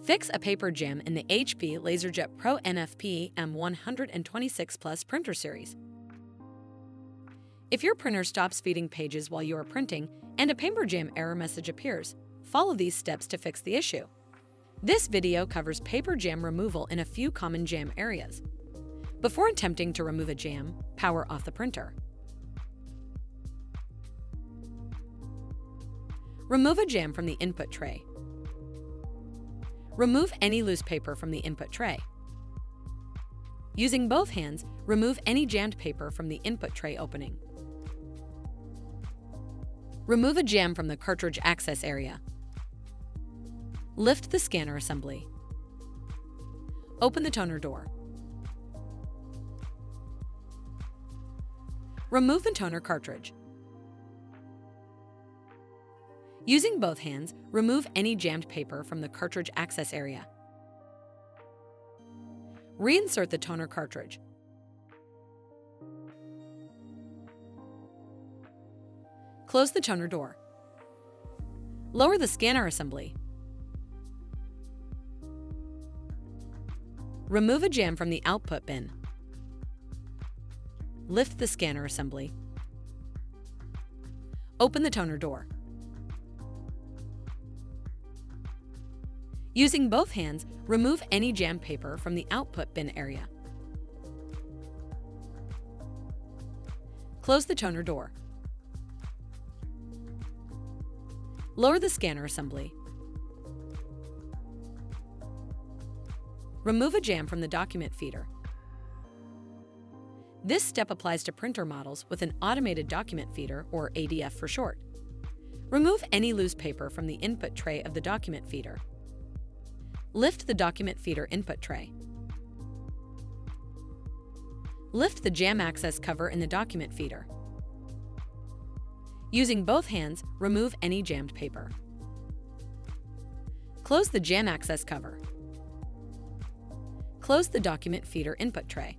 Fix a paper jam in the HP LaserJet Pro NFP M126 Plus printer series. If your printer stops feeding pages while you are printing and a paper jam error message appears, follow these steps to fix the issue. This video covers paper jam removal in a few common jam areas. Before attempting to remove a jam, power off the printer. Remove a jam from the input tray. Remove any loose paper from the input tray. Using both hands, remove any jammed paper from the input tray opening. Remove a jam from the cartridge access area. Lift the scanner assembly. Open the toner door. Remove the toner cartridge. Using both hands, remove any jammed paper from the cartridge access area. Reinsert the toner cartridge. Close the toner door. Lower the scanner assembly. Remove a jam from the output bin. Lift the scanner assembly. Open the toner door. Using both hands, remove any jammed paper from the output bin area. Close the toner door. Lower the scanner assembly. Remove a jam from the document feeder. This step applies to printer models with an automated document feeder, or ADF for short. Remove any loose paper from the input tray of the document feeder. Lift the document feeder input tray. Lift the jam access cover in the document feeder. Using both hands, remove any jammed paper. Close the jam access cover. Close the document feeder input tray.